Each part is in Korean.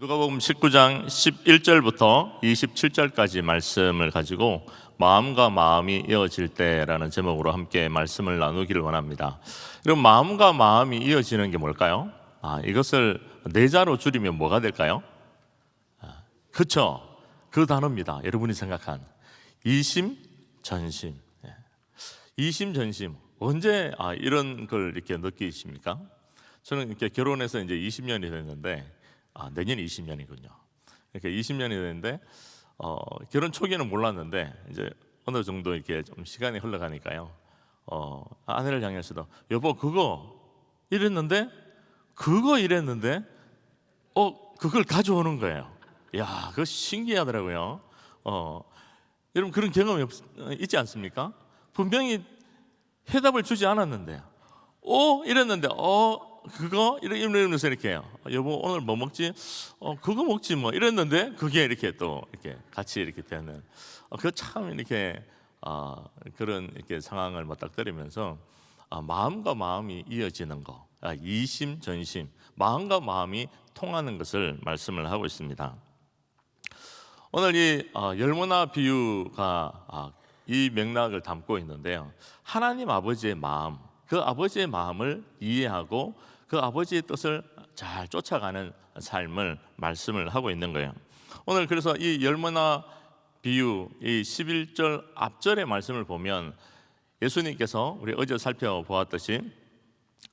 누가복음 19장 11절부터 27절까지 말씀을 가지고 마음과 마음이 이어질 때라는 제목으로 함께 말씀을 나누기를 원합니다. 그럼 마음과 마음이 이어지는 게 뭘까요? 이것을 네 자로 줄이면 뭐가 될까요? 그렇죠. 그 단어입니다. 여러분이 생각한 이심, 전심. 이심, 전심. 언제 이런 걸 이렇게 느끼십니까? 저는 이렇게 결혼해서 이제 20년이 됐는데 내년이 20년이군요. 이렇게 20년이 됐는데 결혼 초기에는 몰랐는데 이제 어느 정도 이렇게 좀 시간이 흘러가니까요. 아내를 향해서도 여보 그거 이랬는데 그걸 가져오는 거예요. 야, 그거 신기하더라고요. 여러분 그런 경험이 있지 않습니까? 분명히 해답을 주지 않았는데 이랬는데 그거 이러면서 이렇게 해요. 여보 오늘 뭐 먹지? 그거 먹지 뭐 이랬는데 그게 이렇게 또 이렇게 같이 이렇게 되는 그 참 이렇게 그런 이렇게 상황을 맞닥뜨리면서 마음과 마음이 이어지는 거, 이심 전심, 마음과 마음이 통하는 것을 말씀을 하고 있습니다. 오늘 이 열무나 비유가 이 맥락을 담고 있는데요. 하나님 아버지의 마음, 그 아버지의 마음을 이해하고 그 아버지의 뜻을 잘 쫓아가는 삶을 말씀을 하고 있는 거예요. 오늘 그래서 이 열무나 비유 이 11절 앞절의 말씀을 보면 예수님께서 우리 어제 살펴보았듯이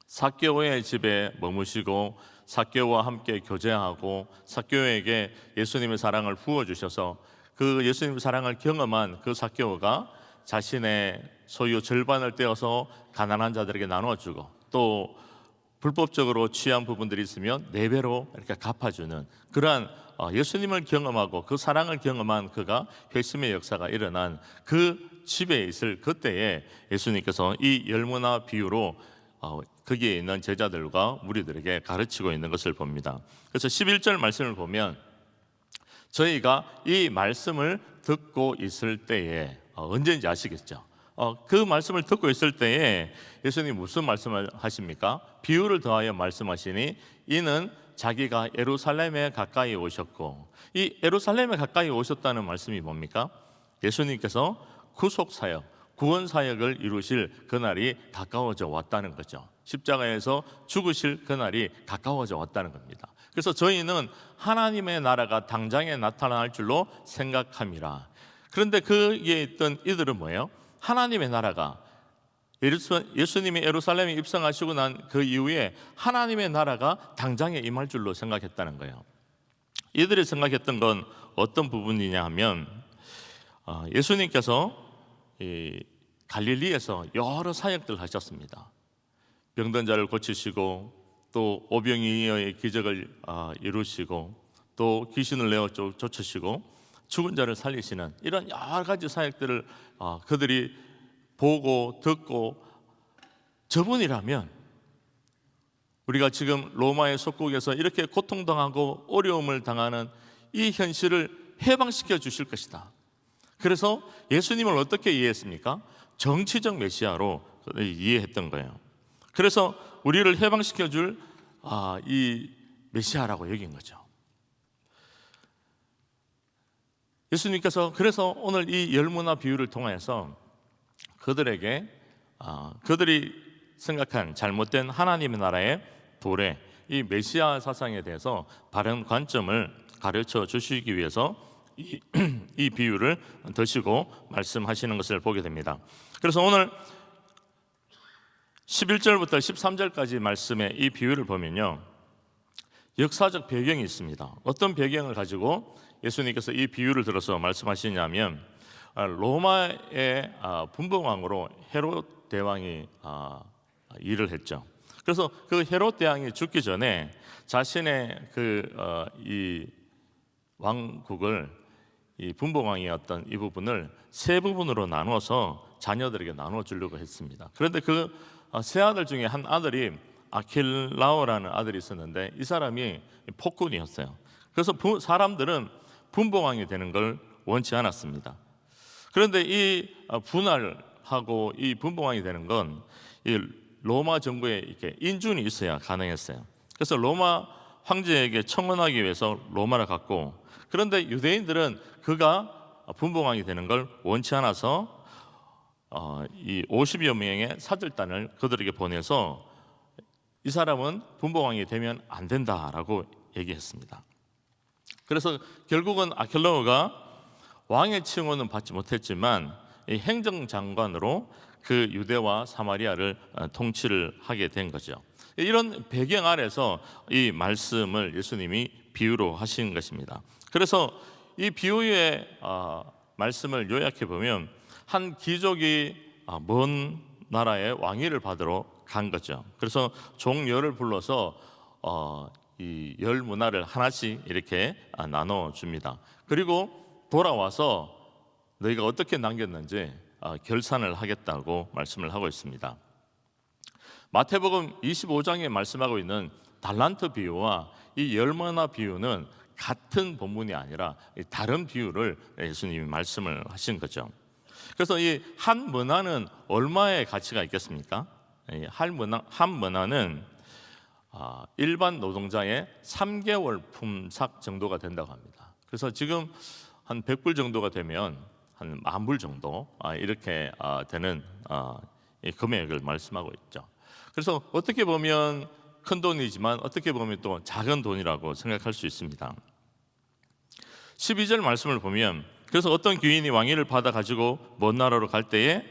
삭개오의 집에 머무시고 삭개오와 함께 교제하고 삭개오에게 예수님의 사랑을 부어주셔서 그 예수님의 사랑을 경험한 그 삭개오가 자신의 소유 절반을 떼어서 가난한 자들에게 나눠주고 또 불법적으로 취한 부분들이 있으면 4배로 이렇게 갚아주는 그러한 예수님을 경험하고 그 사랑을 경험한 그가 회심의 역사가 일어난 그 집에 있을 그때에 예수님께서 이 열무나 비유로 거기에 있는 제자들과 무리들에게 가르치고 있는 것을 봅니다. 그래서 11절 말씀을 보면 저희가 이 말씀을 듣고 있을 때에 언제인지 아시겠죠? 그 말씀을 듣고 있을 때에 예수님이 무슨 말씀을 하십니까? 비유를 더하여 말씀하시니 이는 자기가 예루살렘에 가까이 오셨고, 이 예루살렘에 가까이 오셨다는 말씀이 뭡니까? 예수님께서 구속사역, 구원사역을 이루실 그날이 가까워져 왔다는 거죠. 십자가에서 죽으실 그날이 가까워져 왔다는 겁니다. 그래서 저희는 하나님의 나라가 당장에 나타날 줄로 생각함이라. 그런데 거기에 있던 이들은 뭐예요? 하나님의 나라가 예수님이 예루살렘에 입성하시고 난 그 이후에 하나님의 나라가 당장에 임할 줄로 생각했다는 거예요. 이들이 생각했던 건 어떤 부분이냐 하면 예수님께서 갈릴리에서 여러 사역들을 하셨습니다. 병든 자를 고치시고 또 오병이어의 기적을 이루시고 또 귀신을 내어 쫓으시고 죽은 자를 살리시는 이런 여러 가지 사역들을 그들이 보고 듣고 저분이라면 우리가 지금 로마의 속국에서 이렇게 고통당하고 어려움을 당하는 이 현실을 해방시켜 주실 것이다. 그래서 예수님을 어떻게 이해했습니까? 정치적 메시아로 이해했던 거예요. 그래서 우리를 해방시켜 줄 이 메시아라고 여긴 거죠. 예수님께서 그래서 오늘 이 열무나 비유를 통해서 그들에게 그들이 생각한 잘못된 하나님의 나라의 도래, 이 메시아 사상에 대해서 바른 관점을 가르쳐 주시기 위해서 이 비유를 드시고 말씀하시는 것을 보게 됩니다. 그래서 오늘 11절부터 13절까지 말씀의 이 비유를 보면요, 역사적 배경이 있습니다. 어떤 배경을 가지고 예수님께서 이 비유를 들어서 말씀하시냐면 로마의 분봉왕으로 헤롯 대왕이 일을 했죠. 그래서 그 헤롯 대왕이 죽기 전에 자신의 이 왕국을 이 분봉왕이었던 이 부분을 세 부분으로 나눠서 자녀들에게 나눠 주려고 했습니다. 그런데 그 세 아들 중에 한 아들이 아킬라오라는 아들이 있었는데 이 사람이 폭군이었어요. 그래서 사람들은 분봉왕이 되는 걸 원치 않았습니다. 그런데 이 분할하고 이 분봉왕이 되는 건 이 로마 정부에 이렇게 인준이 있어야 가능했어요. 그래서 로마 황제에게 청원하기 위해서 로마를 갔고, 그런데 유대인들은 그가 분봉왕이 되는 걸 원치 않아서 이 50여 명의 사절단을 그들에게 보내서 이 사람은 분봉왕이 되면 안 된다라고 얘기했습니다. 그래서 결국은 아켈라오가 왕의 칭호는 받지 못했지만 이 행정장관으로 그 유대와 사마리아를 통치를 하게 된 거죠. 이런 배경 아래서 이 말씀을 예수님이 비유로 하신 것입니다. 그래서 이 비유의 말씀을 요약해 보면 한 귀족이 먼 나라의 왕위를 받으러 간 거죠. 그래서 종열을 불러서 이 열 문화를 하나씩 이렇게 나눠 줍니다. 그리고 돌아와서 너희가 어떻게 남겼는지 결산을 하겠다고 말씀을 하고 있습니다. 마태복음 25장에 말씀하고 있는 달란트 비유와 이 열 문화 비유는 같은 본문이 아니라 다른 비유를 예수님이 말씀을 하신 거죠. 그래서 이 한 문화는 얼마의 가치가 있겠습니까? 한 문화는 일반 노동자의 3개월 품삯 정도가 된다고 합니다. 그래서 지금 한 100불 정도가 되면 한 10,000불 정도 이렇게 되는 금액을 말씀하고 있죠. 그래서 어떻게 보면 큰 돈이지만 어떻게 보면 또 작은 돈이라고 생각할 수 있습니다. 12절 말씀을 보면 그래서 어떤 귀인이 왕위를 받아 가지고 먼 나라로 갈 때에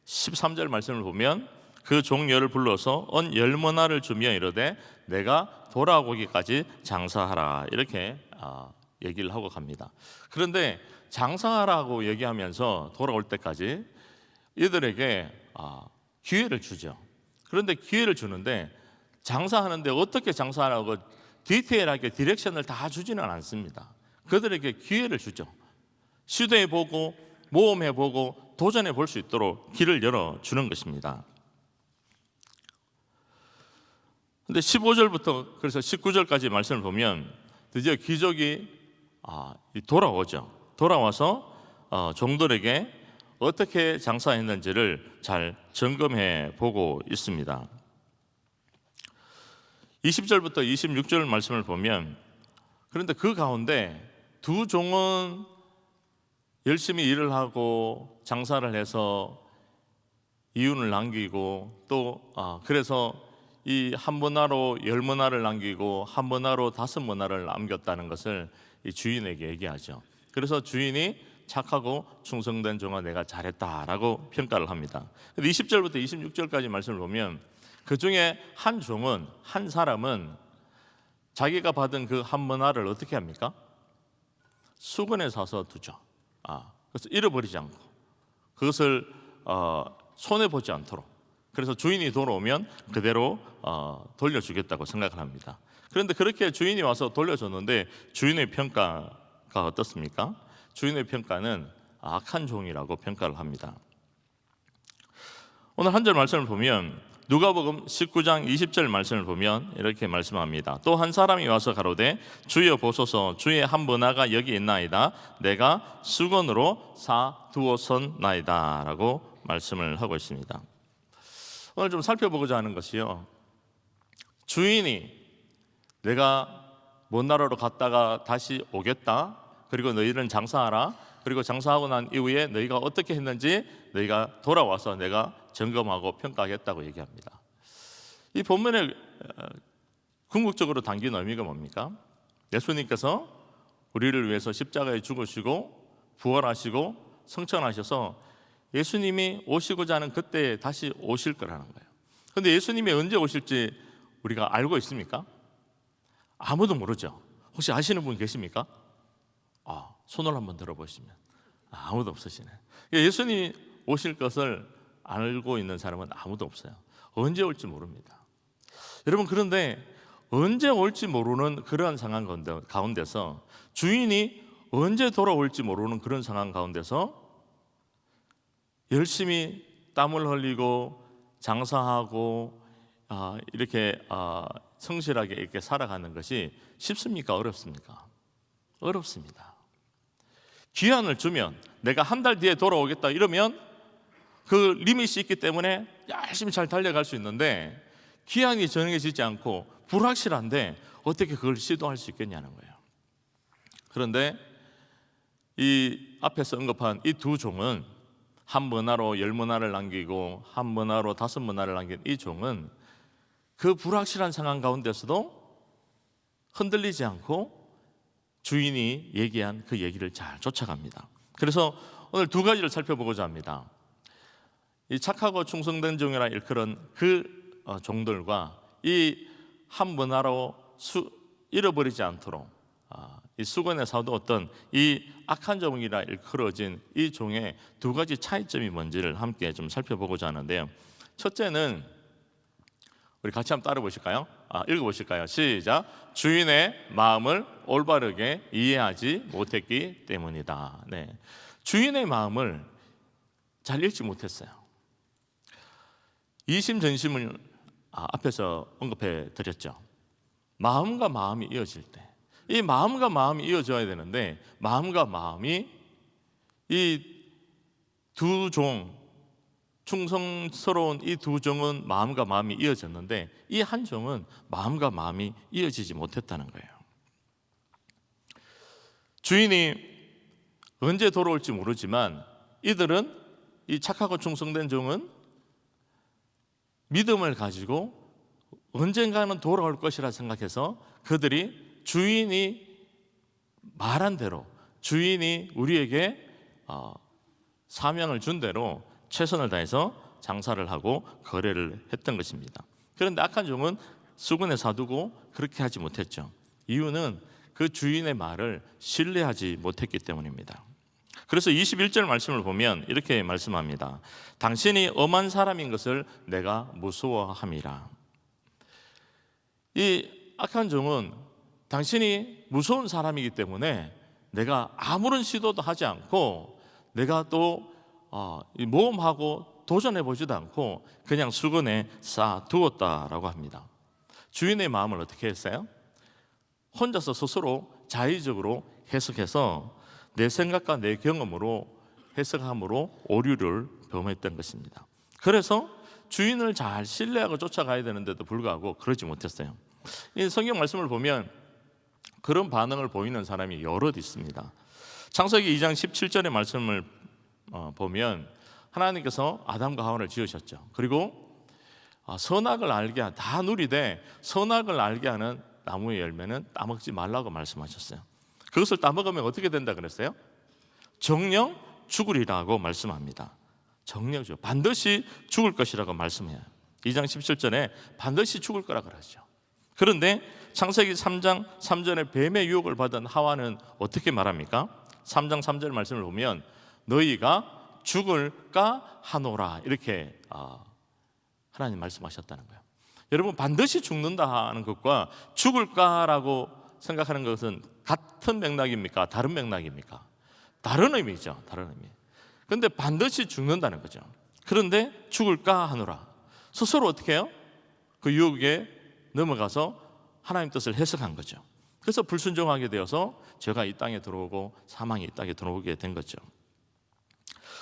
13절 말씀을 보면 그 종열을 불러서 언 열문화를 주며 이르되 내가 돌아오기까지 장사하라 이렇게 얘기를 하고 갑니다. 그런데 장사하라고 얘기하면서 돌아올 때까지 이들에게 기회를 주죠. 그런데 기회를 주는데 장사하는데 어떻게 장사하라고 디테일하게 디렉션을 다 주지는 않습니다. 그들에게 기회를 주죠. 시도해보고 모험해보고 도전해볼 수 있도록 길을 열어주는 것입니다. 근데 15절부터 그래서 19절까지 말씀을 보면 드디어 귀족이 돌아오죠. 돌아와서 종들에게 어떻게 장사했는지를 잘 점검해 보고 있습니다. 20절부터 26절 말씀을 보면 그런데 그 가운데 두 종은 열심히 일을 하고 장사를 해서 이윤을 남기고 또 그래서 이 한 문화로 10문화를 남기고 한 문화로 5문화를 남겼다는 것을 이 주인에게 얘기하죠. 그래서 주인이 착하고 충성된 종아 내가 잘했다라고 평가를 합니다. 20절부터 26절까지 말씀을 보면 그 중에 한 종은 한 사람은 자기가 받은 그 한 문화를 어떻게 합니까? 수건에 사서 두죠. 그래서 잃어버리지 않고 그것을 손해 보지 않도록. 그래서 주인이 돌아오면 그대로 돌려주겠다고 생각을 합니다. 그런데 그렇게 주인이 와서 돌려줬는데 주인의 평가가 어떻습니까? 주인의 평가는 악한 종이라고 평가를 합니다. 오늘 한 절 말씀을 보면 누가복음 19장 20절 말씀을 보면 이렇게 말씀합니다. 또 한 사람이 와서 가로되 주여 보소서 주의 한 문화가 여기 있나이다 내가 수건으로 사 두었었나이다 라고 말씀을 하고 있습니다. 오늘 좀 살펴보고자 하는 것이요, 주인이 내가 먼 나라로 갔다가 다시 오겠다, 그리고 너희는 장사하라, 그리고 장사하고 난 이후에 너희가 어떻게 했는지 너희가 돌아와서 내가 점검하고 평가하겠다고 얘기합니다. 이 본문에 궁극적으로 담긴 의미가 뭡니까? 예수님께서 우리를 위해서 십자가에 죽으시고 부활하시고 성천하셔서 예수님이 오시고자 하는 그때에 다시 오실 거라는 거예요. 그런데 예수님이 언제 오실지 우리가 알고 있습니까? 아무도 모르죠. 혹시 아시는 분 계십니까? 손을 한번 들어보시면 아무도 없으시네. 예수님이 오실 것을 알고 있는 사람은 아무도 없어요. 언제 올지 모릅니다. 여러분, 그런데 언제 올지 모르는 그런 상황 가운데서 주인이 언제 돌아올지 모르는 그런 상황 가운데서 열심히 땀을 흘리고 장사하고 이렇게 성실하게 이렇게 살아가는 것이 쉽습니까? 어렵습니까? 어렵습니다. 기한을 주면 내가 한 달 뒤에 돌아오겠다 이러면 그 리밋이 있기 때문에 열심히 잘 달려갈 수 있는데 기한이 정해지지 않고 불확실한데 어떻게 그걸 시도할 수 있겠냐는 거예요. 그런데 이 앞에서 언급한 이 두 종은 한 문화로 10문화를 남기고 한 문화로 5문화를 남긴 이 종은 그 불확실한 상황 가운데서도 흔들리지 않고 주인이 얘기한 그 얘기를 잘 쫓아갑니다. 그래서 오늘 두 가지를 살펴보고자 합니다. 이 착하고 충성된 종이라 일컬은 그 종들과 이 한 문화로 잃어버리지 않도록 이 수건에 사두었던 이 악한 종이라 일컬어진 이 종의 두 가지 차이점이 뭔지를 함께 좀 살펴보고자 하는데요. 첫째는 우리 같이 한번 따라 보실까요? 읽어보실까요? 시작. 주인의 마음을 올바르게 이해하지 못했기 때문이다. 네. 주인의 마음을 잘 읽지 못했어요. 이심전심을 앞에서 언급해 드렸죠. 마음과 마음이 이어질 때, 이 마음과 마음이 이어져야 되는데 마음과 마음이 이 두 종, 충성스러운 이 두 종은 마음과 마음이 이어졌는데 이 한 종은 마음과 마음이 이어지지 못했다는 거예요. 주인이 언제 돌아올지 모르지만 이들은, 이 착하고 충성된 종은 믿음을 가지고 언젠가는 돌아올 것이라 생각해서 그들이 주인이 말한 대로, 주인이 우리에게 사명을 준 대로 최선을 다해서 장사를 하고 거래를 했던 것입니다. 그런데 악한 종은 수군에 사두고 그렇게 하지 못했죠. 이유는 그 주인의 말을 신뢰하지 못했기 때문입니다. 그래서 21절 말씀을 보면 이렇게 말씀합니다. 당신이 엄한 사람인 것을 내가 무서워함이라. 이 악한 종은 당신이 무서운 사람이기 때문에 내가 아무런 시도도 하지 않고 내가 또 모험하고 도전해보지도 않고 그냥 수건에 쌓아두었다라고 합니다. 주인의 마음을 어떻게 했어요? 혼자서 스스로 자의적으로 해석해서 내 생각과 내 경험으로 해석함으로 오류를 범했던 것입니다. 그래서 주인을 잘 신뢰하고 쫓아가야 되는데도 불구하고 그러지 못했어요. 이 성경 말씀을 보면 그런 반응을 보이는 사람이 여럿 있습니다. 창세기 2장 17절의 말씀을 보면 하나님께서 아담과 하와를 지으셨죠. 그리고 선악을 알게 다 누리되 선악을 알게 하는 나무의 열매는 따먹지 말라고 말씀하셨어요. 그것을 따먹으면 어떻게 된다 그랬어요? 정령 죽으리라고 말씀합니다. 정령이죠. 반드시 죽을 것이라고 말씀해요. 2장 17절에 반드시 죽을 거라 그러죠. 그런데 창세기 3장 3절에 뱀의 유혹을 받은 하와는 어떻게 말합니까? 3장 3절 말씀을 보면 너희가 죽을까 하노라, 이렇게 하나님 말씀하셨다는 거예요. 여러분, 반드시 죽는다 하는 것과 죽을까라고 생각하는 것은 같은 맥락입니까? 다른 맥락입니까? 다른 의미죠. 다른 의미. 그런데 반드시 죽는다는 거죠. 그런데 죽을까 하노라, 스스로 어떻게 해요? 그 유혹에 넘어가서 하나님 뜻을 해석한 거죠. 그래서 불순종하게 되어서 죄가 이 땅에 들어오고 사망이 이 땅에 들어오게 된 거죠.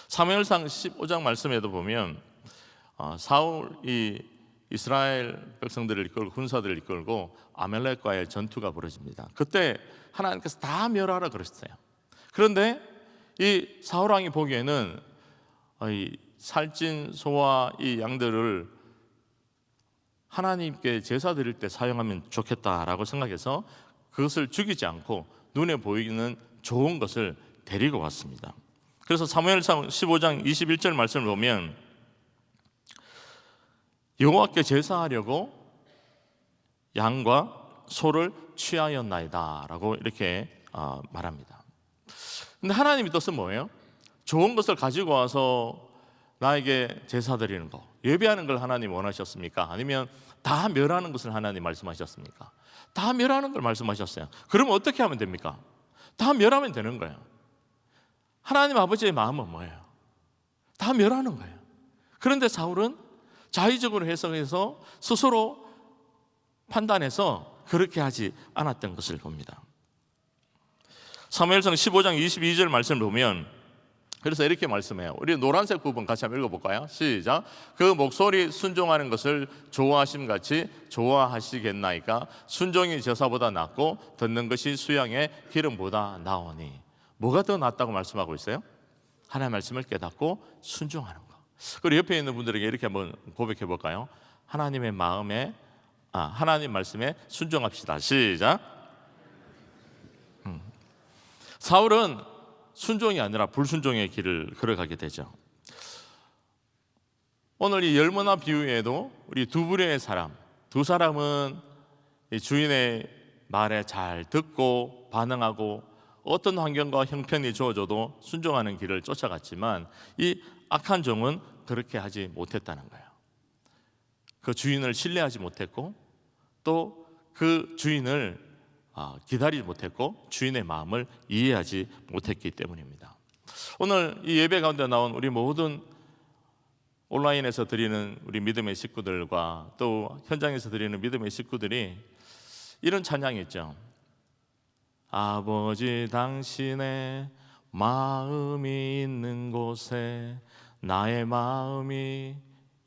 사무엘상 15장 말씀에도 보면 사울이 이스라엘 백성들을 이끌고 군사들을 이끌고 아말렉과의 전투가 벌어집니다. 그때 하나님께서 다 멸하라 그랬어요. 그런데 이 사울 왕이 보기에는 이 살찐 소와 이 양들을 하나님께 제사 드릴 때 사용하면 좋겠다라고 생각해서 그것을 죽이지 않고 눈에 보이는 좋은 것을 데리고 왔습니다. 그래서 사무엘상 15장 21절 말씀을 보면 여호와께 제사하려고 양과 소를 취하였나이다 라고 이렇게 말합니다. 근데 하나님의 뜻은 뭐예요? 좋은 것을 가지고 와서 나에게 제사 드리는 거, 예배하는 걸 하나님 원하셨습니까? 아니면 다 멸하는 것을 하나님 말씀하셨습니까? 다 멸하는 걸 말씀하셨어요. 그러면 어떻게 하면 됩니까? 다 멸하면 되는 거예요. 하나님 아버지의 마음은 뭐예요? 다 멸하는 거예요. 그런데 사울은 자의적으로 해석해서 스스로 판단해서 그렇게 하지 않았던 것을 봅니다. 사무엘상 15장 22절 말씀을 보면 그래서 이렇게 말씀해요. 우리 노란색 부분 같이 한번 읽어볼까요? 시작. 그 목소리 순종하는 것을 좋아하심 같이 좋아하시겠나이까? 순종이 제사보다 낫고 듣는 것이 수양의 기름보다 나으니. 뭐가 더 낫다고 말씀하고 있어요? 하나님의 말씀을 깨닫고 순종하는 거. 그리고 옆에 있는 분들에게 이렇게 한번 고백해 볼까요? 하나님 말씀에 순종합시다. 시작. 사울은 순종이 아니라 불순종의 길을 걸어가게 되죠. 오늘 이 열무나 비유에도 우리 두 부류의 사람, 두 사람은 이 주인의 말에 잘 듣고 반응하고 어떤 환경과 형편이 주어져도 순종하는 길을 쫓아갔지만 이 악한 종은 그렇게 하지 못했다는 거예요. 그 주인을 신뢰하지 못했고 또 그 주인을 기다리지 못했고 주인의 마음을 이해하지 못했기 때문입니다. 오늘 이 예배 가운데 나온 우리 모든 온라인에서 드리는 우리 믿음의 식구들과 또 현장에서 드리는 믿음의 식구들이 이런 찬양이 있죠. 아버지 당신의 마음이 있는 곳에 나의 마음이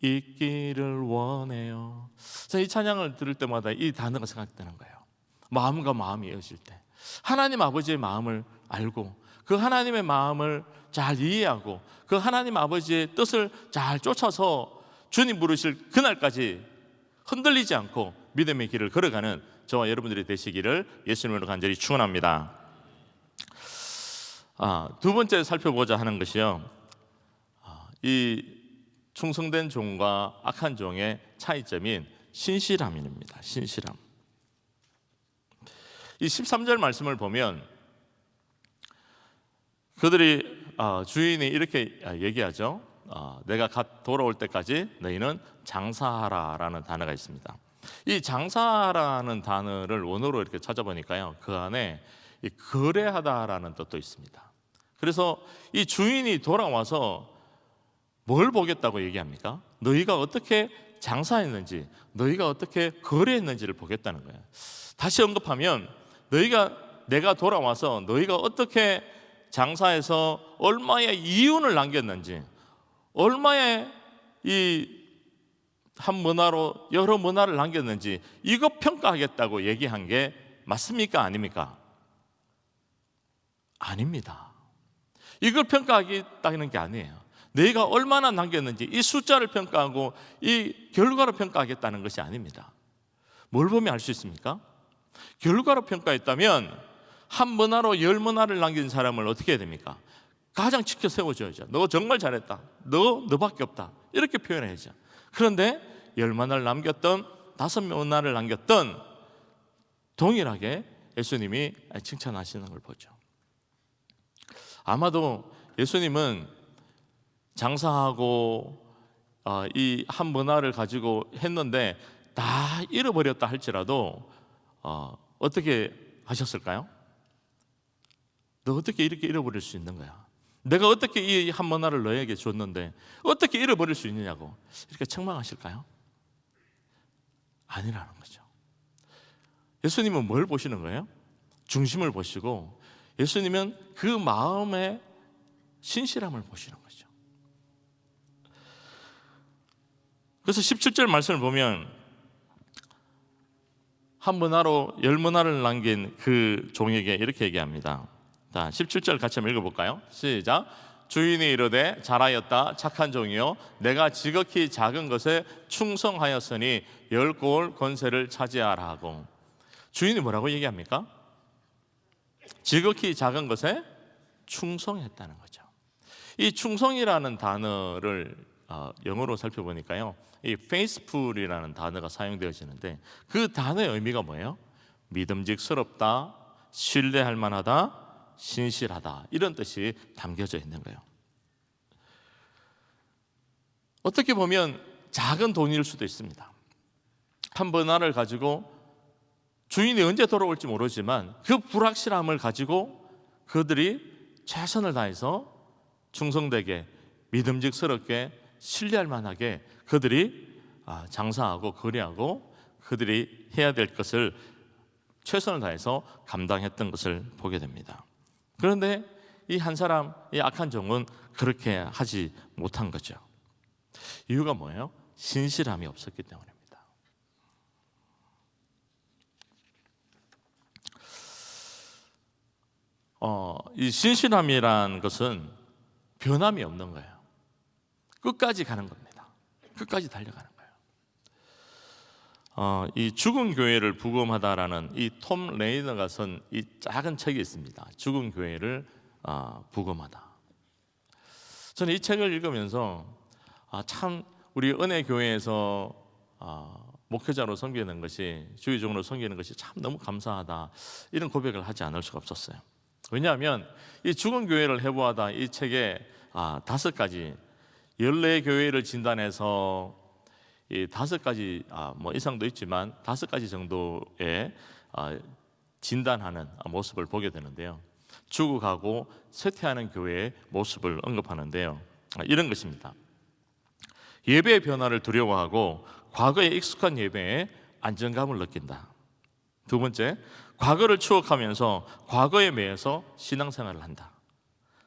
있기를 원해요. 이 찬양을 들을 때마다 이 단어가 생각되는 거예요. 마음과 마음이 이어질 때 하나님 아버지의 마음을 알고 그 하나님의 마음을 잘 이해하고 그 하나님 아버지의 뜻을 잘 쫓아서 주님 부르실 그날까지 흔들리지 않고 믿음의 길을 걸어가는 저와 여러분들이 되시기를 예수님으로 간절히 축원합니다. 두 번째 살펴보자 하는 것이요, 이 충성된 종과 악한 종의 차이점인 신실함입니다. 신실함. 이 13절 말씀을 보면 그들이 주인이 이렇게 얘기하죠. 내가 갓 돌아올 때까지 너희는 장사하라라는 단어가 있습니다. 이 장사라는 단어를 원어로 이렇게 찾아보니까요, 그 안에 이 거래하다라는 뜻도 있습니다. 그래서 이 주인이 돌아와서 뭘 보겠다고 얘기합니까? 너희가 어떻게 장사했는지, 너희가 어떻게 거래했는지를 보겠다는 거예요. 다시 언급하면 내가 돌아와서 너희가 어떻게 장사해서 얼마의 이윤을 남겼는지, 얼마의 이 한 문화로 여러 문화를 남겼는지 이거 평가하겠다고 얘기한 게 맞습니까? 아닙니까? 아닙니다. 이걸 평가하겠다는 게 아니에요. 너희가 얼마나 남겼는지 이 숫자를 평가하고 이 결과로 평가하겠다는 것이 아닙니다. 뭘 보면 알 수 있습니까? 결과로 평가했다면 한 문화로 열 문화를 남긴 사람을 어떻게 해야 됩니까? 가장 지켜 세워줘야죠. 너 정말 잘했다. 너밖에 없다. 이렇게 표현해야죠. 그런데 열 문화를 남겼던 다섯 문화를 남겼던 동일하게 예수님이 칭찬하시는 걸 보죠. 아마도 예수님은 장사하고 이 한 문화를 가지고 했는데 다 잃어버렸다 할지라도 어떻게 하셨을까요? 너 어떻게 이렇게 잃어버릴 수 있는 거야? 내가 어떻게 이 한 문화를 너에게 줬는데 어떻게 잃어버릴 수 있느냐고 이렇게 책망하실까요? 아니라는 거죠. 예수님은 뭘 보시는 거예요? 중심을 보시고 예수님은 그 마음의 신실함을 보시는 거죠. 그래서 17절 말씀을 보면 한 문화로 열 문화를 남긴 그 종에게 이렇게 얘기합니다. 자, 17절 같이 한번 읽어볼까요? 시작. 주인이 이르되 잘하였다 착한 종이요 내가 지극히 작은 것에 충성하였으니 열 고을 권세를 차지하라 하고, 주인이 뭐라고 얘기합니까? 지극히 작은 것에 충성했다는 거죠. 이 충성이라는 단어를 영어로 살펴보니까요, 이 faithful이라는 단어가 사용되어지는데 그 단어의 의미가 뭐예요? 믿음직스럽다, 신뢰할 만하다, 신실하다, 이런 뜻이 담겨져 있는 거예요. 어떻게 보면 작은 돈일 수도 있습니다. 한 번화를 가지고 주인이 언제 돌아올지 모르지만 그 불확실함을 가지고 그들이 최선을 다해서 충성되게 믿음직스럽게 신뢰할 만하게 그들이 장사하고 거래하고 그들이 해야 될 것을 최선을 다해서 감당했던 것을 보게 됩니다. 그런데 이 한 사람, 이 악한 종은 그렇게 하지 못한 거죠. 이유가 뭐예요? 신실함이 없었기 때문입니다. 이 신실함이란 것은 변함이 없는 거예요. 끝까지 가는 겁니다. 끝까지 달려가는 거예요. 이 죽은 교회를 부검하다라는 이 톰 레이너가 쓴 이 작은 책이 있습니다. 죽은 교회를 부검하다. 저는 이 책을 읽으면서 참 우리 은혜교회에서 목회자로 섬기는 것이, 주의종으로 섬기는 것이 참 너무 감사하다, 이런 고백을 하지 않을 수가 없었어요. 왜냐하면 이 죽은 교회를 해부하다 이 책에 5가지 14교회를 진단해서 이 5가지 뭐 이상도 있지만 5가지 정도의 진단하는 모습을 보게 되는데요. 죽어가고 쇠퇴하는 교회의 모습을 언급하는데요. 이런 것입니다. 예배의 변화를 두려워하고 과거에 익숙한 예배에 안정감을 느낀다. 두 번째, 과거를 추억하면서 과거에 매여서 신앙생활을 한다.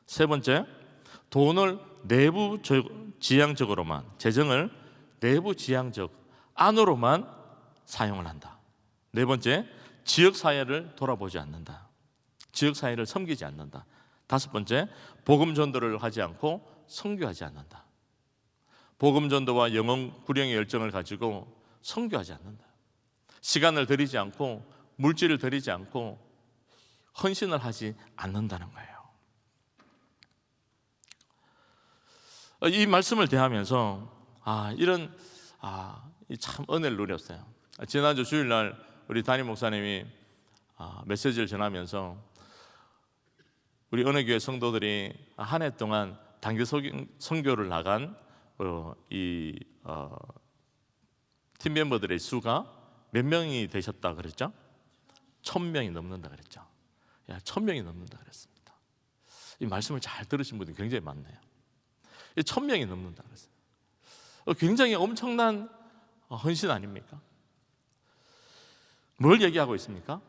세 번째, 돈을 내부 지향적으로만, 재정을 내부 지향적 안으로만 사용을 한다. 네 번째, 지역사회를 돌아보지 않는다. 지역사회를 섬기지 않는다. 다섯 번째, 복음전도를 하지 않고 선교하지 않는다. 복음전도와 영혼 구령의 열정을 가지고 선교하지 않는다. 시간을 들이지 않고 물질을 들이지 않고 헌신을 하지 않는다는 거예요. 이 말씀을 대하면서 이런 참 은혜를 누렸어요. 지난주 주일날 우리 담임 목사님이 메시지를 전하면서 우리 은혜교회 성도들이 한 해 동안 단기 선교를 나간 팀 멤버들의 수가 몇 명이 되셨다 그랬죠? 1000명이 넘는다 그랬죠. 1000명이 넘는다 그랬습니다. 이 말씀을 잘 들으신 분들이 굉장히 많네요. 1000명이 넘는다 그랬어요. 굉장히 엄청난 헌신 아닙니까? 뭘 얘기하고 있습니까?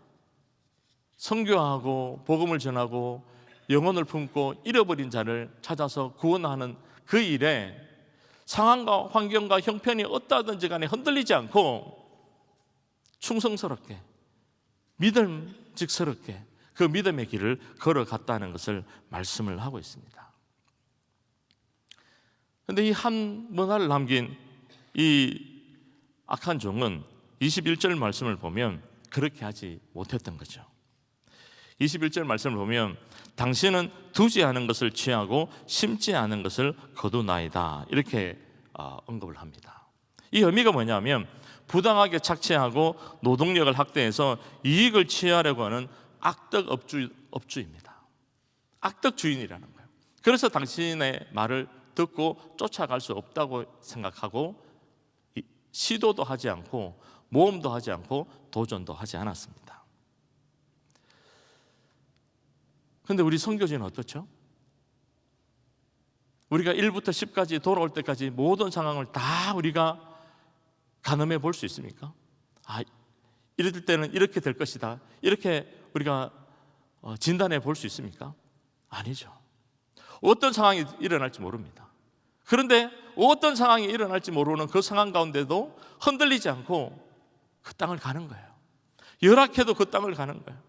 선교하고 복음을 전하고 영혼을 품고 잃어버린 자를 찾아서 구원하는 그 일에 상황과 환경과 형편이 어떠하든지 간에 흔들리지 않고 충성스럽게 믿음직스럽게 그 믿음의 길을 걸어갔다는 것을 말씀을 하고 있습니다. 그런데 이 한 문화를 남긴 이 악한 종은 21절 말씀을 보면 그렇게 하지 못했던 거죠. 21절 말씀을 보면 당신은 두지 않은 것을 취하고 심지 않은 것을 거두나이다, 이렇게 언급을 합니다. 이 의미가 뭐냐면 부당하게 착취하고 노동력을 학대해서 이익을 취하려고 하는 악덕 업주입니다. 악덕 주인이라는 거예요. 그래서 당신의 말을 듣고 쫓아갈 수 없다고 생각하고 시도도 하지 않고 모험도 하지 않고 도전도 하지 않았습니다. 그런데 우리 선교지는 어떻죠? 우리가 1부터 10까지 돌아올 때까지 모든 상황을 다 우리가 가늠해 볼 수 있습니까? 이럴 때는 이렇게 될 것이다, 이렇게 우리가 진단해 볼 수 있습니까? 아니죠. 어떤 상황이 일어날지 모릅니다. 그런데 어떤 상황이 일어날지 모르는 그 상황 가운데도 흔들리지 않고 그 땅을 가는 거예요. 열악해도 그 땅을 가는 거예요.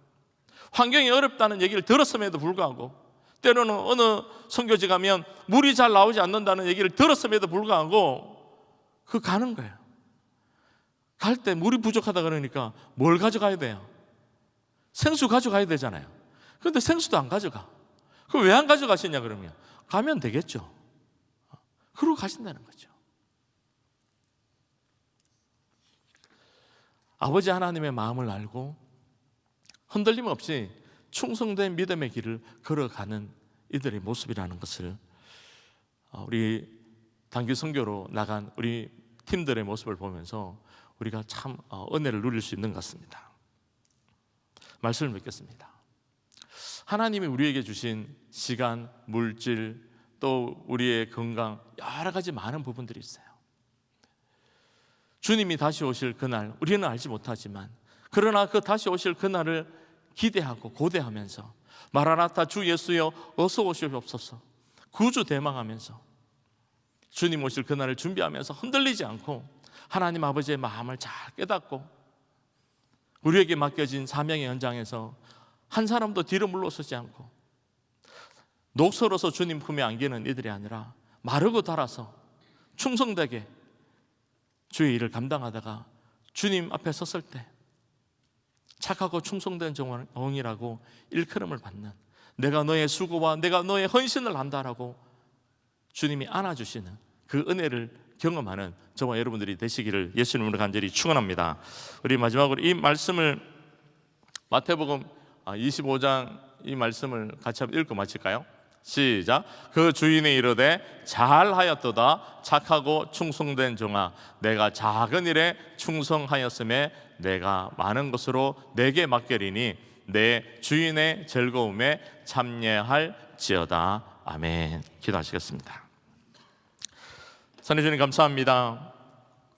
환경이 어렵다는 얘기를 들었음에도 불구하고, 때로는 어느 선교지 가면 물이 잘 나오지 않는다는 얘기를 들었음에도 불구하고 그 가는 거예요. 갈 때 물이 부족하다 그러니까 뭘 가져가야 돼요? 생수 가져가야 되잖아요. 그런데 생수도 안 가져가. 그럼 왜 안 가져가시냐 그러면 가면 되겠죠. 그러고 가신다는 거죠. 아버지 하나님의 마음을 알고 흔들림 없이 충성된 믿음의 길을 걸어가는 이들의 모습이라는 것을 우리 단기 선교로 나간 우리 팀들의 모습을 보면서 우리가 참 은혜를 누릴 수 있는 것 같습니다. 말씀을 맺겠습니다. 하나님이 우리에게 주신 시간, 물질, 또 우리의 건강, 여러 가지 많은 부분들이 있어요. 주님이 다시 오실 그날 우리는 알지 못하지만, 그러나 그 다시 오실 그날을 기대하고 고대하면서 마라나타 주 예수여 어서 오시옵소서 구주 대망하면서 주님 오실 그날을 준비하면서 흔들리지 않고 하나님 아버지의 마음을 잘 깨닫고 우리에게 맡겨진 사명의 현장에서 한 사람도 뒤로 물러서지 않고 녹슬어서 주님 품에 안기는 이들이 아니라 마르고 닳아서 충성되게 주의 일을 감당하다가 주님 앞에 섰을 때 착하고 충성된 종이라고 일컬음을 받는, 내가 너의 수고와 내가 너의 헌신을 한다라고 주님이 안아주시는 그 은혜를 경험하는 저와 여러분들이 되시기를 예수님으로 간절히 축원합니다. 우리 마지막으로 이 말씀을 마태복음 25장 이 말씀을 같이 한번 읽고 마칠까요? 시작. 그 주인이 이르되 잘하였도다 착하고 충성된 종아, 내가 작은 일에 충성하였음에 내가 많은 것으로 내게 맡기리니 내 주인의 즐거움에 참여할지어다. 아멘. 기도하시겠습니다. 선해 주님 감사합니다.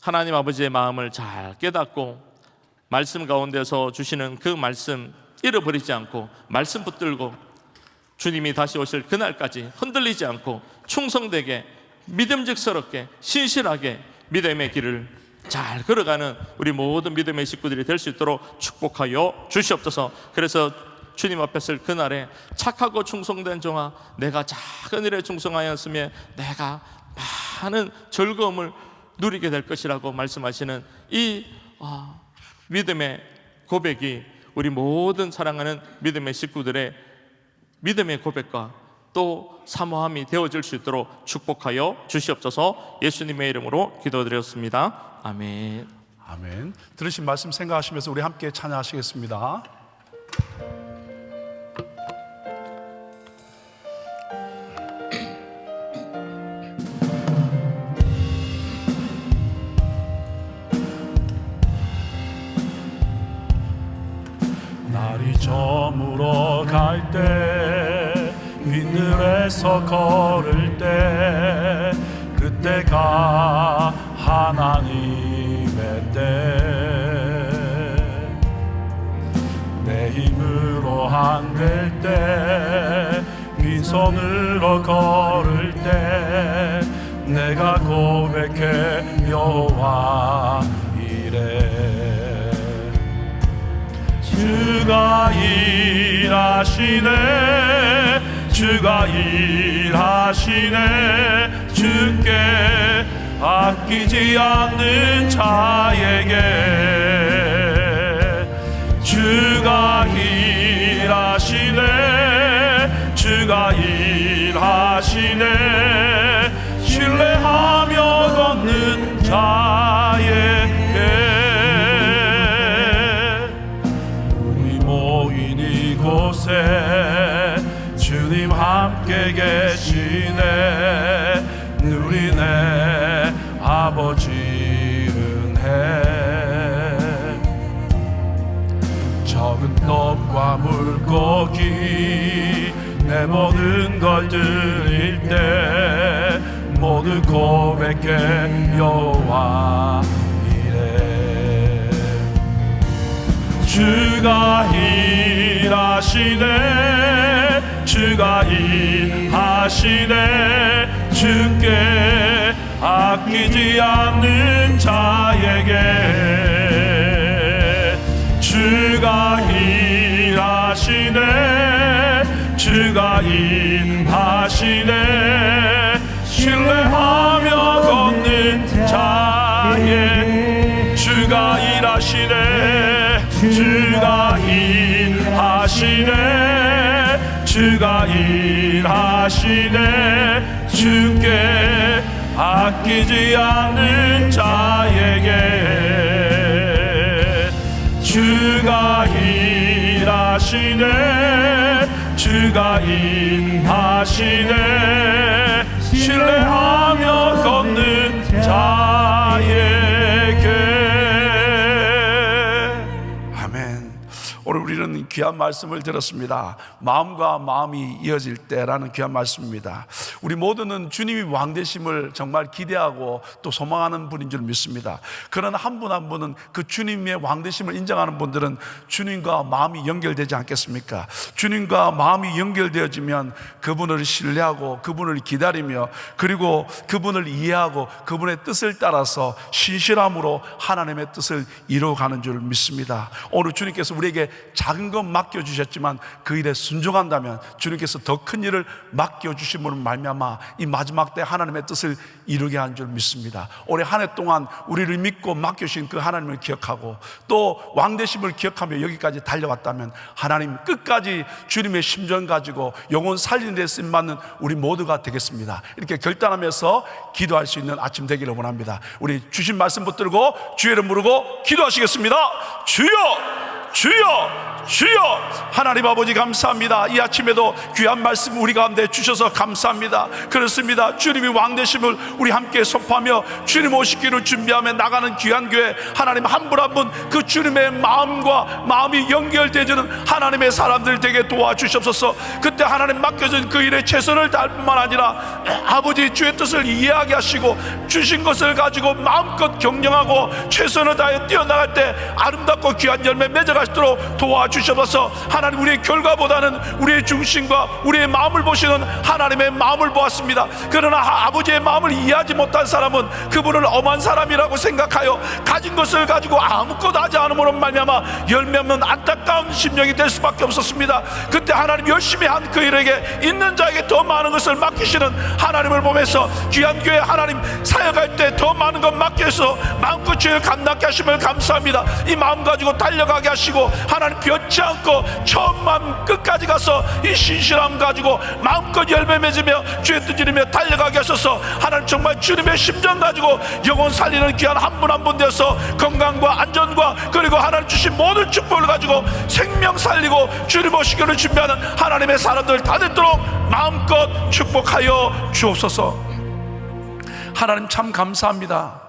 하나님 아버지의 마음을 잘 깨닫고 말씀 가운데서 주시는 그 말씀 잃어버리지 않고 말씀 붙들고 주님이 다시 오실 그날까지 흔들리지 않고 충성되게 믿음직스럽게 신실하게 믿음의 길을 잘 걸어가는 우리 모든 믿음의 식구들이 될 수 있도록 축복하여 주시옵소서. 그래서 주님 앞에 설 그날에 착하고 충성된 종아, 내가 작은 일에 충성하였으며 내가 많은 즐거움을 누리게 될 것이라고 말씀하시는 이 믿음의 고백이 우리 모든 사랑하는 믿음의 식구들의 믿음의 고백과 또 사모함이 되어질 수 있도록 축복하여 주시옵소서. 예수님의 이름으로 기도드렸습니다. 아멘. 아멘. 들으신 말씀 생각하시면서 우리 함께 찬양하시겠습니다. 날이 저물어 갈 때 빈들에서 걸을 때 그때가 하나님의 때 내 힘으로 안 될 때 빈손으로 걸을 때 내가 고백해 여호와 이래 주가 일하시네 주가 일하시네 주께 아끼지 않는 자에게 주가 일하시네 주가 일하시네 신뢰하며 걷는 자에게 이곳에 주님 함께 계시네 누리네 아버지 은혜 적은 떡과 물고기 내 모든 걸 드릴 때 모두 고백해 여호와 이래 주가 일하시네 주가 일하시네 주께 아끼지 않는 자에게 주가 일하시네 주가 일하시네 신뢰하며 걷는 자에 주가 일하시네 주가 일하시네 주가 일하시네 주께 아끼지 않는 자에게 주가 일하시네 주가 일하시네 신뢰하며 걷는 자에게. 아멘. 오늘 우리 우리는 귀한 말씀을 들었습니다. 마음과 마음이 이어질 때라는 귀한 말씀입니다. 우리 모두는 주님이 왕 되심을 정말 기대하고 또 소망하는 분인 줄 믿습니다. 그러나 한 분 한 분은 그 주님의 왕 되심을 인정하는 분들은 주님과 마음이 연결되지 않겠습니까? 주님과 마음이 연결되어지면 그분을 신뢰하고 그분을 기다리며 그리고 그분을 이해하고 그분의 뜻을 따라서 신실함으로 하나님의 뜻을 이루어가는 줄 믿습니다. 오늘 주님께서 우리에게 작은 것 맡겨주셨지만 그 일에 순종한다면 주님께서 더 큰 일을 맡겨주심으로 말미암아 이 마지막 때 하나님의 뜻을 이루게 한 줄 믿습니다. 올해 한 해 동안 우리를 믿고 맡겨주신 그 하나님을 기억하고 또 왕되심을 기억하며 여기까지 달려왔다면 하나님 끝까지 주님의 심정 가지고 영혼 살리는 데 쓰임받는 우리 모두가 되겠습니다. 이렇게 결단하면서 기도할 수 있는 아침 되기를 원합니다. 우리 주신 말씀 붙들고 주의 이름 부르고 기도하시겠습니다. 주여 주여 주여. 하나님 아버지 감사합니다. 이 아침에도 귀한 말씀 우리 가운데 주셔서 감사합니다. 그렇습니다. 주님이 왕 되심을 우리 함께 선포하며 주님 오시기를 준비하며 나가는 귀한 교회, 하나님 한 분 한 분 그 주님의 마음과 마음이 연결되어지는 하나님의 사람들 되게 도와주시옵소서. 그때 하나님 맡겨진 그 일에 최선을 다할 뿐만 아니라 아버지 주의 뜻을 이해하게 하시고 주신 것을 가지고 마음껏 경영하고 최선을 다해 뛰어나갈 때 아름답고 귀한 열매 맺어가시도록 도와주시옵소서. 하나님 우리의 결과보다는 우리의 중심과 우리의 마음을 보시는 하나님의 마음을 보았습니다. 그러나 아버지의 마음을 이해하지 못한 사람은 그분을 엄한 사람이라고 생각하여 가진 것을 가지고 아무것도 하지 않음으로 말미암아 열매 없는 안타까운 심령이 될 수밖에 없었습니다. 그때 하나님 열심히 한 그 일에게 있는 자에게 더 많은 것을 맡기시는 하나님을 보면서 귀한 교회 하나님 사역할 때 더 많은 것 맡겨서 마음껏 죄를 감당케 하심을 감사합니다. 이 마음 가지고 달려가게 하시고 하나님 변치 않고 처음 마음 끝까지 가서 이 신실함 가지고 마음껏 열매 맺으며 주의 뜻 이루며 달려가게 하셔서 하나님 정말 주님의 심정 가지고 영혼 살리는 귀한 한 분 한 분 되어서 건강과 안전과 그리고 하나님 주신 모든 축복을 가지고 생명 살리고 주님 오시기를 준비하는 하나님의 사람들 다 되도록 마음껏 축복하여 주옵소서. 하나님 참 감사합니다.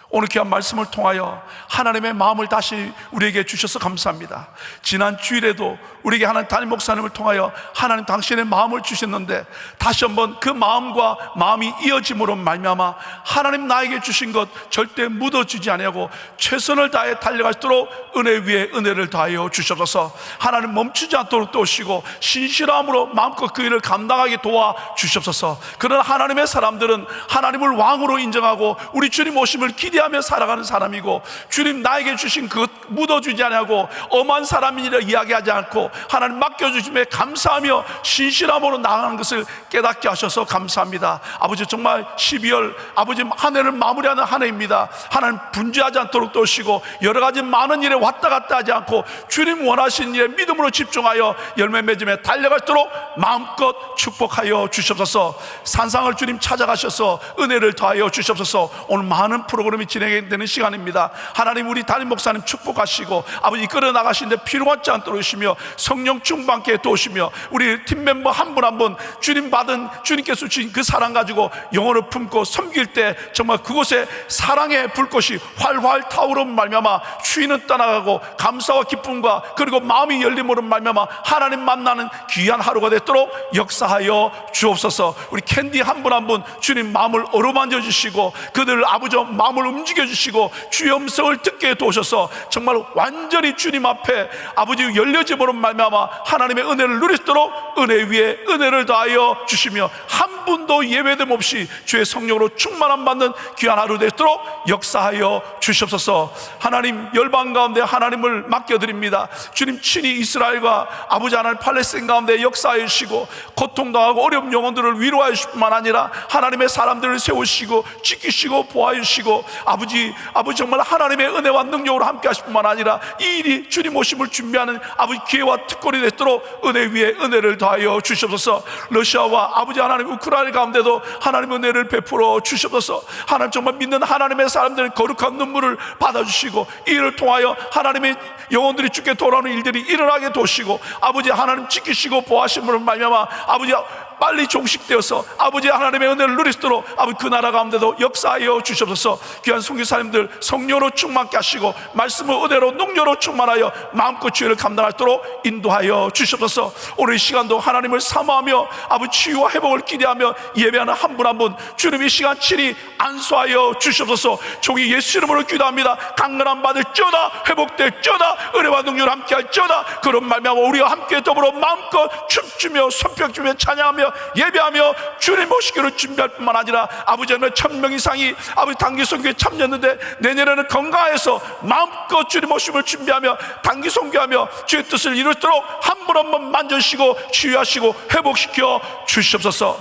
오늘 귀한 말씀을 통하여 하나님의 마음을 다시 우리에게 주셔서 감사합니다. 지난 주일에도 우리에게 하나님 담임 목사님을 통하여 하나님 당신의 마음을 주셨는데 다시 한번 그 마음과 마음이 이어짐으로 말미암아 하나님 나에게 주신 것 절대 묻어주지 아니하고 최선을 다해 달려갈 수 있도록 은혜 위에 은혜를 더하여 주셔서 하나님 멈추지 않도록 도우시고 신실함으로 마음껏 그 일을 감당하게 도와주시옵소서. 그러나 하나님의 사람들은 하나님을 왕으로 인정하고 우리 주님 오심을 기대하며 살아가는 사람이고 주님 나에게 주신 그것 묻어주지 않고 엄한 사람이라 이야기하지 않고 하나님 맡겨주심에 감사하며 신실함으로 나아가는 것을 깨닫게 하셔서 감사합니다. 아버지 정말 12월 아버지 한 해를 마무리하는 한 해입니다. 하나님 분주하지 않도록 도우시고 여러 가지 많은 일에 왔다 갔다 하지 않고 주님 원하시는 일에 믿음으로 집중하여 열매 맺음에 달려갈도록 마음껏 축복하여 주시옵소서. 산상을 주님 찾아가셔서 은혜를 더하여 주시옵소서. 오늘 많은 프로그램이 진행되는 시간입니다. 하나님 우리 담임 목사님 축복하시고 아버지 이끌어 나가시는데 필요하지 않도록 하시며 성령 충만케 도우시며 우리 팀 멤버 한 분 한 분 주님 받은 주님께서 주신 그 사랑 가지고 영혼을 품고 섬길 때 정말 그곳에 사랑의 불꽃이 활활 타오르는 말미암아 추위는 떠나가고 감사와 기쁨과 그리고 마음이 열림으로 말미암아 하나님 만나는 귀한 하루가 되도록 역사하여 주옵소서. 우리 캔디 한 분 한 분 주님 마음을 어루만져 주시고 그들 아버지 마음을 움직여 주시고 주의 음성을 듣게 도우셔서 정말 완전히 주님 앞에 아버지 열려짐으로 말미암아 하나님의 은혜를 누리도록 은혜 위에 은혜를 더하여 주시며 한 분도 예외됨 없이 주의 성령으로 충만함 받는 귀한 하루 되도록 역사하여 주시옵소서. 하나님 열방 가운데 하나님을 맡겨드립니다. 주님 친히 이스라엘과 아버지 하나님 팔레스타인 가운데 역사하여 주시고 고통당하고 어려운 영혼들을 위로하여 주실 뿐만 아니라 하나님의 사람들을 세우시고 지키시고 보호하여 주시고 아버지 정말 하나님의 은혜와 능력으로 함께 하실 뿐만 아니라 이 일이 주님 오심을 준비하는 아버지 기회와 특권이 되도록 은혜 위에 은혜를 더하여 주시옵소서. 러시아와 아버지 하나님 우크라이나 가운데도 하나님 은혜를 베풀어 주시옵소서. 하나님 정말 믿는 하나님의 사람들의 거룩한 눈물을 받아주시고 이 일을 통하여 하나님의 영혼들이 주께 돌아오는 일들이 일어나게 도시고 아버지 하나님 지키시고 보호하심으로 말미암아 아버지 빨리 종식되어서 아버지 하나님의 은혜를 누릴 수 있도록 아버지 그 나라 가운데도 역사하여 주시옵소서. 귀한 선교사님들 성령으로 충만케 하시고 말씀을 은혜로 능력으로 충만하여 마음껏 주의를 감당할 수 있도록 인도하여 주시옵소서. 오늘 이 시간도 하나님을 사모하며 아버지 치유와 회복을 기대하며 예배하는 한 분 한 분 주님 이 시간 친히 안수하여 주시옵소서. 종이 예수 이름으로 기도합니다. 강건함 받을지어다, 회복될지어다, 은혜와 능력을 함께 할지어다. 그런 말미암아 우리와 함께 더불어 마음껏 춤추며 손뼉주며 찬양하며 예배하며 주님 모시기를 준비할 뿐만 아니라 아버지는 1000명 이상이 아버지 단기 선교에 참여했는데 내년에는 건강해서 마음껏 주님 모심을 준비하며 단기 선교하며 주의 뜻을 이루도록 한 분 한 분 만져주시고 치유하시고 회복시켜 주시옵소서.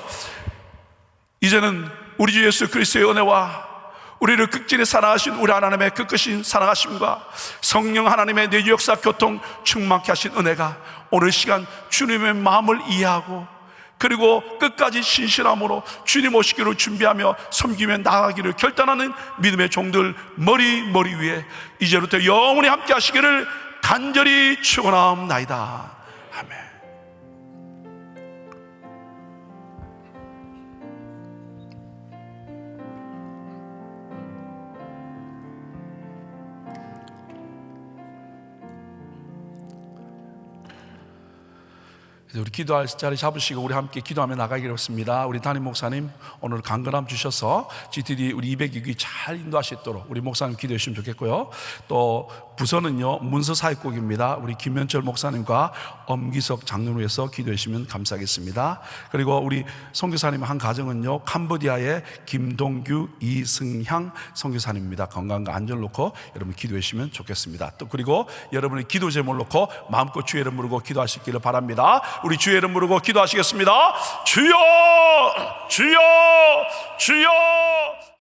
이제는 우리 주 예수 그리스도의 은혜와 우리를 극진히 사랑하신 우리 하나님의 끝끝인 사랑하심과 성령 하나님의 내주 역사 교통 충만케 하신 은혜가 오늘 시간 주님의 마음을 이해하고 그리고 끝까지 신실함으로 주님 오시기를 준비하며 섬기며 나아가기를 결단하는 믿음의 종들 머리 위에 이제부터 영원히 함께 하시기를 간절히 축원하옵나이다. 아멘. 우리 기도할 자리 잡으시고 우리 함께 기도하며 나가기로 했습니다. 우리 담임 목사님 오늘 강건함 주셔서 GTD 우리 200기기 잘 인도하시도록 우리 목사님 기도해 주시면 좋겠고요. 또 부서는요 문서사역국입니다. 우리 김현철 목사님과 엄기석 장로에서 기도해 주시면 감사하겠습니다. 그리고 우리 선교사님 한 가정은요 캄보디아의 김동규 이승향 선교사님입니다. 건강과 안전을 놓고 여러분 기도해 주시면 좋겠습니다. 또 그리고 여러분의 기도 제목을 놓고 마음껏 주의 이름 부르고 기도하시기를 바랍니다. 우리 주의 이름 부르고 기도하시겠습니다. 주여 주여 주여.